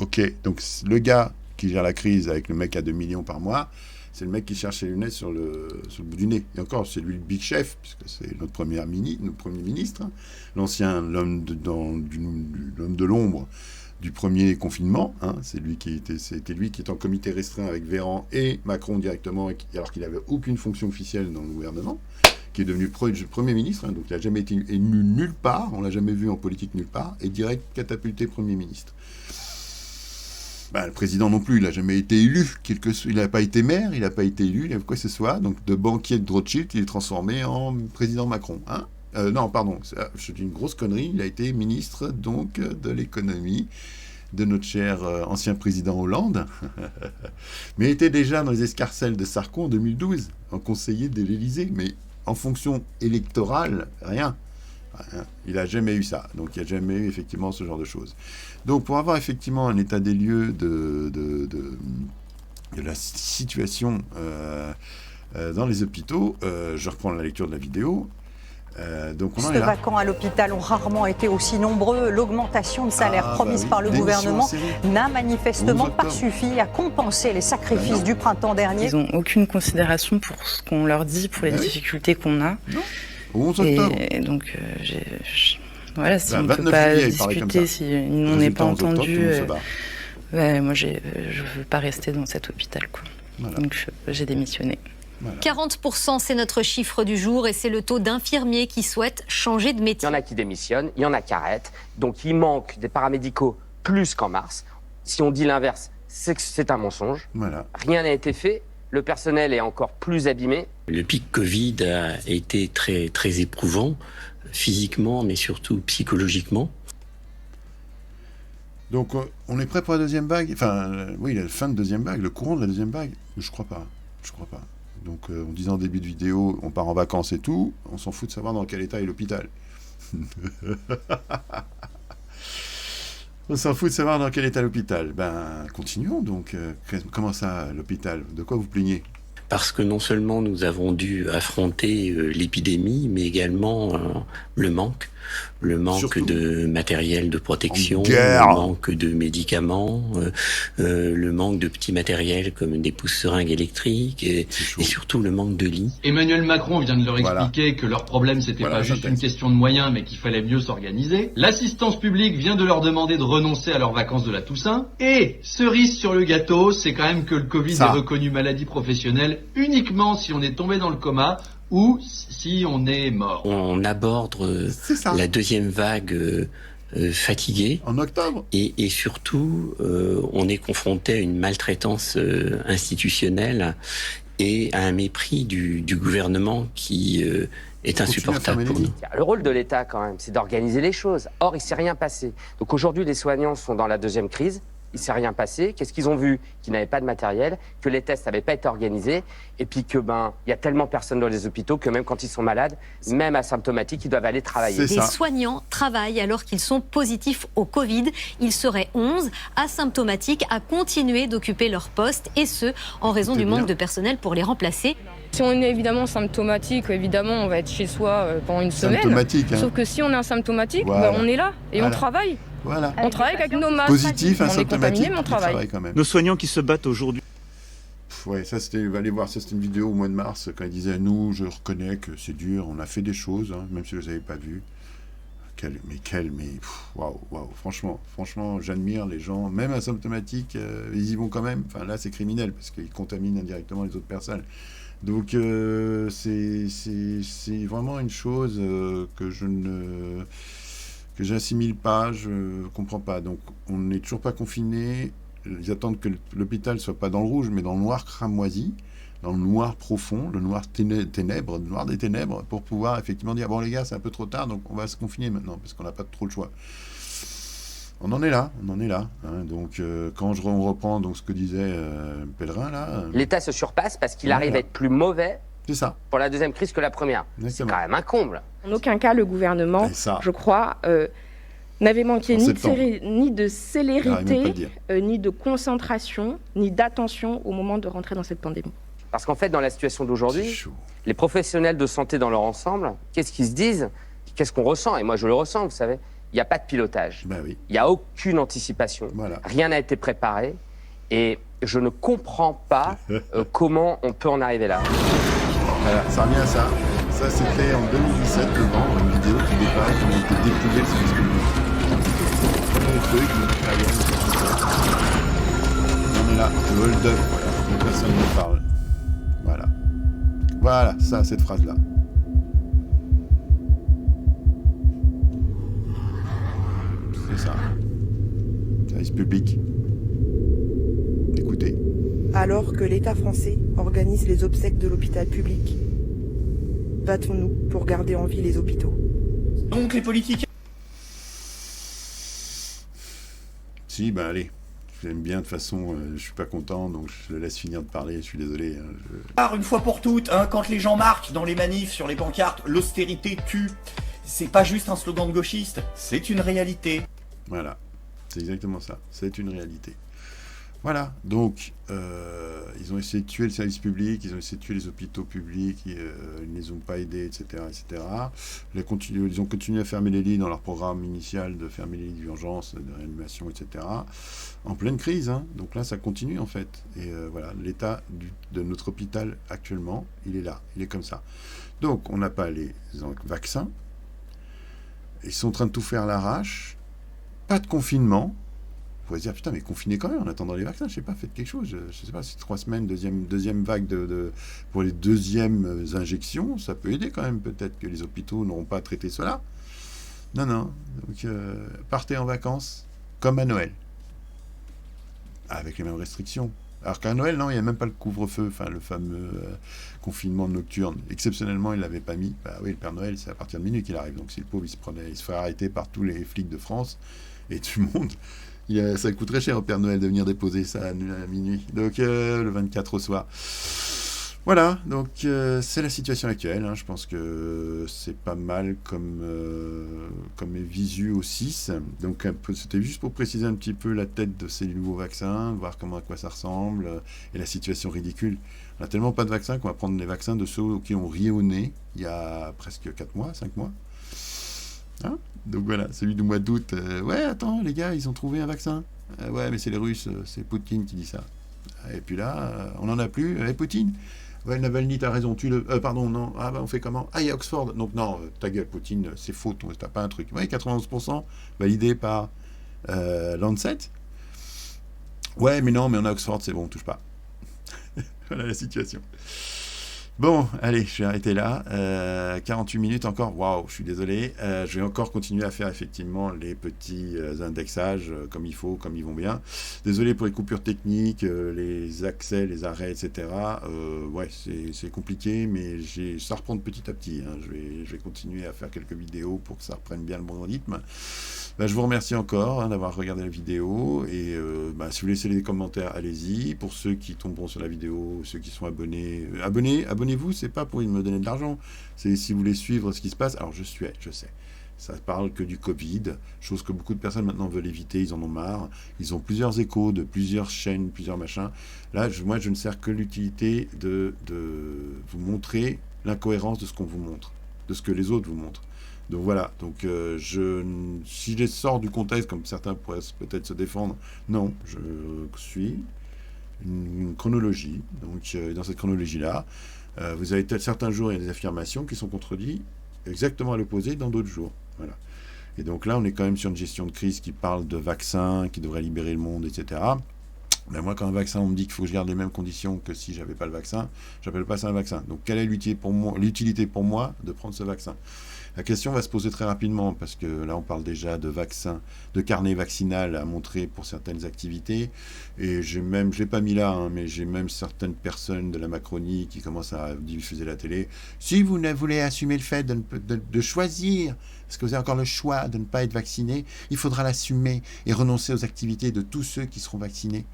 ok, donc le gars qui gère la crise avec le mec à 2 millions par mois, c'est le mec qui cherche ses lunettes sur le bout du nez. Et encore, c'est lui le big chef, puisque c'est notre premier ministre, l'ancien l'homme de l'ombre du premier confinement. C'était lui qui était en comité restreint avec Véran et Macron directement, alors qu'il n'avait aucune fonction officielle dans le gouvernement, qui est devenu Premier ministre, donc il n'a jamais été élu nulle part, on ne l'a jamais vu en politique nulle part, et direct catapulté Premier ministre. Le président non plus, il n'a jamais été élu, il n'a pas été maire, il n'a pas été élu, il n'a quoi que ce soit, donc de banquier de Rothschild, il est transformé en président Macron. Non, pardon, je dis une grosse connerie, il a été ministre donc de l'économie de notre cher ancien président Hollande, mais il était déjà dans les escarcelles de Sarko en 2012, en conseiller de l'Élysée, mais en fonction électorale, rien. Il n'a jamais eu ça. Donc, il n'y a jamais eu, effectivement, ce genre de choses. Donc, pour avoir, effectivement, un état des lieux de la situation dans les hôpitaux, je reprends la lecture de la vidéo. Donc on en est là. Les vacants à l'hôpital ont rarement été aussi nombreux. L'augmentation de salaire promise par le gouvernement n'a manifestement pas suffi à compenser les sacrifices du printemps dernier. Ils n'ont aucune considération pour ce qu'on leur dit, pour les difficultés qu'on a. Au 11 octobre. Et donc, voilà, si on ne peut pas discuter, si on n'est pas entendu, moi je ne veux pas rester dans cet hôpital, quoi. Voilà. Donc j'ai démissionné. Voilà. 40%, c'est notre chiffre du jour et c'est le taux d'infirmiers qui souhaitent changer de métier. Il y en a qui démissionnent, il y en a qui arrêtent. Donc il manque des paramédicaux plus qu'en mars. Si on dit l'inverse, c'est que c'est un mensonge. Voilà. Rien n'a été fait. Le personnel est encore plus abîmé. Le pic Covid a été très, très éprouvant, physiquement, mais surtout psychologiquement. Donc on est prêt pour la deuxième vague. Enfin, oui, la fin de deuxième vague, le courant de la deuxième vague. Je crois pas. Donc, on disait en début de vidéo, on part en vacances et tout, on s'en fout de savoir dans quel état est l'hôpital. On s'en fout de savoir dans quel état l'hôpital. Continuons donc. Comment ça, l'hôpital? De quoi vous plaignez? Parce que non seulement nous avons dû affronter l'épidémie, mais également le manque surtout de matériel de protection, le manque de médicaments, le manque de petits matériels comme des pousse-seringues électriques et surtout le manque de lits. Emmanuel Macron vient de leur expliquer que leur problème c'était pas juste une question de moyens mais qu'il fallait mieux s'organiser. L'assistance publique vient de leur demander de renoncer à leurs vacances de la Toussaint. Et cerise sur le gâteau, c'est quand même que le Covid est reconnu maladie professionnelle uniquement si on est tombé dans le coma ou si on est mort. On aborde la deuxième vague fatiguée. En octobre. Et surtout, on est confronté à une maltraitance institutionnelle et à un mépris du gouvernement qui est insupportable pour nous. Le rôle de l'État, quand même, c'est d'organiser les choses. Or, il ne s'est rien passé. Donc aujourd'hui, les soignants sont dans la deuxième crise. Il ne s'est rien passé. Qu'est-ce qu'ils ont vu? Qu'ils n'avaient pas de matériel, que les tests n'avaient pas été organisés, et puis que il y a tellement personne dans les hôpitaux que même quand ils sont malades, même asymptomatiques, ils doivent aller travailler. Les soignants travaillent alors qu'ils sont positifs au Covid. Ils seraient 11 asymptomatiques à continuer d'occuper leur poste, et ce, en raison du manque de personnel pour les remplacer. Si on est évidemment symptomatique, évidemment, on va être chez soi pendant une semaine. Sauf que si on est asymptomatique, on est là et on travaille. Voilà. On travaille avec nos masques. Positif, on asymptomatique, est contaminé, mais on travaille quand même. Nos soignants qui se battent aujourd'hui. Ouais, ça c'était, allez voir, ça c'était une vidéo au mois de mars quand ils disaient nous, je reconnais que c'est dur, on a fait des choses, même si vous n'avez pas vu. Waouh, franchement, j'admire les gens, même asymptomatiques, ils y vont quand même. Enfin là, c'est criminel parce qu'ils contaminent indirectement les autres personnes. Donc c'est vraiment une chose que je ne que j'assimile pas, je comprends pas. Donc, on n'est toujours pas confiné. Ils attendent que l'hôpital soit pas dans le rouge, mais dans le noir cramoisi, dans le noir profond, le noir ténèbres, le noir des ténèbres, pour pouvoir effectivement dire, bon les gars, c'est un peu trop tard, donc on va se confiner maintenant, parce qu'on n'a pas trop le choix. On en est là. Hein. Donc, quand on reprend donc, ce que disait Pellerin, là... L'État se surpasse parce qu'il arrive à être plus mauvais pour la deuxième crise que la première. C'est quand même un comble. En aucun cas, le gouvernement, je crois, n'avait manqué ni de célérité, ni de concentration, ni d'attention au moment de rentrer dans cette pandémie. Parce qu'en fait, dans la situation d'aujourd'hui, les professionnels de santé dans leur ensemble, qu'est-ce qu'ils se disent? Qu'est-ce qu'on ressent? Et moi, je le ressens, vous savez. Il n'y a pas de pilotage. Il n'y a aucune anticipation. Rien n'a été préparé. Et je ne comprends pas comment on peut en arriver là. Voilà, ça revient à ça. Ça, c'était en 2017, novembre, une vidéo qui dépasse, qui a été dépouillée de service public. Premier truc, on est là, le hold-up, voilà. Donc personne ne parle. Voilà. Voilà, ça, cette phrase-là. C'est ça. Service public. Écoutez. Alors que l'État français organise les obsèques de l'hôpital public, battons-nous pour garder en vie les hôpitaux. Donc les politiques... Si, ben allez. J'aime bien, de toute façon, je suis pas content, donc je le laisse finir de parler, je suis désolé. Une fois pour toutes, hein, quand les gens marquent dans les manifs, sur les pancartes, l'austérité tue, c'est pas juste un slogan de gauchiste, c'est une réalité. Voilà, c'est exactement ça, c'est une réalité. Voilà, donc, ils ont essayé de tuer le service public, ils ont essayé de tuer les hôpitaux publics, ils ne les ont pas aidés, etc. Ils ont continué à fermer les lits dans leur programme initial de fermer les lits d'urgence, de réanimation, etc. En pleine crise, hein. Donc là, ça continue, en fait. Et voilà, l'état de notre hôpital, actuellement, il est là, il est comme ça. Donc, on n'a pas les vaccins, ils sont en train de tout faire à l'arrache, pas de confinement. On pourrait se dire, putain, mais confinez quand même en attendant les vaccins, je sais pas, faites quelque chose. Je sais pas, si 3 semaines, deuxième vague pour les deuxièmes injections, ça peut aider quand même, peut-être que les hôpitaux n'auront pas traité cela. Non. Donc, partez en vacances, comme à Noël. Avec les mêmes restrictions. Alors qu'à Noël, non, il n'y a même pas le couvre-feu, enfin, le fameux confinement nocturne. Exceptionnellement, il ne l'avait pas mis. Bah oui, le Père Noël, c'est à partir de minuit qu'il arrive. Donc, si le pauvre, il se ferait arrêter par tous les flics de France et tout le monde... ça coûte très cher au Père Noël de venir déposer ça à minuit. Donc, le 24 au soir. Voilà, donc c'est la situation actuelle. Hein. Je pense que c'est pas mal comme visu au 6. Donc, c'était juste pour préciser un petit peu la tête de ces nouveaux vaccins, voir à quoi ça ressemble, et la situation ridicule. On n'a tellement pas de vaccins qu'on va prendre les vaccins de ceux qui ont ri au nez il y a presque 5 mois. Hein? Donc voilà, celui du mois d'août. Ouais, attends, les gars, ils ont trouvé un vaccin. Ouais, mais c'est les Russes, c'est Poutine qui dit ça. Et puis là, on n'en a plus. Poutine. Ouais, Navalny, t'as raison. Pardon, non. Ah, bah, on fait comment? Ah, il y a Oxford. Donc, non, ta gueule, Poutine, c'est faux. T'as pas un truc. Ouais, 91% validé par Lancet. Ouais, mais non, mais on a Oxford, c'est bon, on touche pas. Voilà la situation. Bon, allez, je vais arrêter là. 48 minutes encore. Waouh, je suis désolé. Je vais encore continuer à faire effectivement les petits indexages comme il faut, comme ils vont bien. Désolé pour les coupures techniques, les accès, les arrêts, etc. Ouais, c'est compliqué, mais ça reprend petit à petit. Hein. Je vais continuer à faire quelques vidéos pour que ça reprenne bien le bon rythme. Je vous remercie encore d'avoir regardé la vidéo. Et si vous laissez les commentaires, allez-y. Pour ceux qui tomberont sur la vidéo, ceux qui sont abonnés, abonnez-vous, c'est pas pour me donner de l'argent, c'est si vous voulez suivre ce qui se passe. Alors je sais, ça parle que du Covid, chose que beaucoup de personnes maintenant veulent éviter, ils en ont marre, ils ont plusieurs échos de plusieurs chaînes, plusieurs machins. Là, moi je ne sers que l'utilité de vous montrer l'incohérence de ce qu'on vous montre, de ce que les autres vous montrent. Donc voilà, donc si je sors du contexte, comme certains pourraient peut-être se défendre, non, je suis une chronologie. Donc dans cette chronologie-là, vous avez peut-être certains jours, il y a des affirmations qui sont contredites exactement à l'opposé dans d'autres jours. Voilà. Et donc là, on est quand même sur une gestion de crise qui parle de vaccins, qui devrait libérer le monde, etc. Ben moi, quand un vaccin, on me dit qu'il faut que je garde les mêmes conditions que si j'avais pas le vaccin, j'appelle pas ça un vaccin. Donc, quelle est l'utilité pour moi de prendre ce vaccin? La question va se poser très rapidement, parce que là, on parle déjà de vaccin, de carnet vaccinal à montrer pour certaines activités. Et je l'ai pas mis là, mais j'ai même certaines personnes de la Macronie qui commencent à diffuser la télé. Si vous voulez assumer le fait de choisir, parce que vous avez encore le choix de ne pas être vacciné, il faudra l'assumer et renoncer aux activités de tous ceux qui seront vaccinés.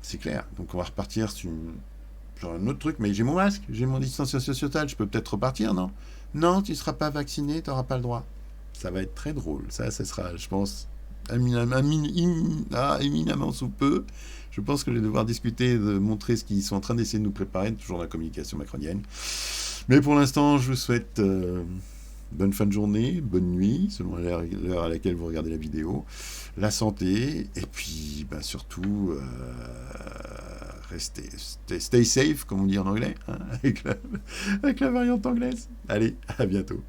C'est clair. Donc, on va repartir sur un autre truc. Mais j'ai mon masque, j'ai mon distanciation sociale, je peux peut-être repartir, non ? Non, tu ne seras pas vacciné, tu n'auras pas le droit. Ça va être très drôle. Ça sera, je pense, éminemment sous peu. Je pense que je vais devoir discuter, de montrer ce qu'ils sont en train d'essayer de nous préparer, toujours la communication macronienne. Mais pour l'instant, je vous souhaite bonne fin de journée, bonne nuit, selon l'heure à laquelle vous regardez la vidéo, la santé, et puis surtout, stay safe, comme on dit en anglais, hein, avec la variante anglaise. Allez, à bientôt.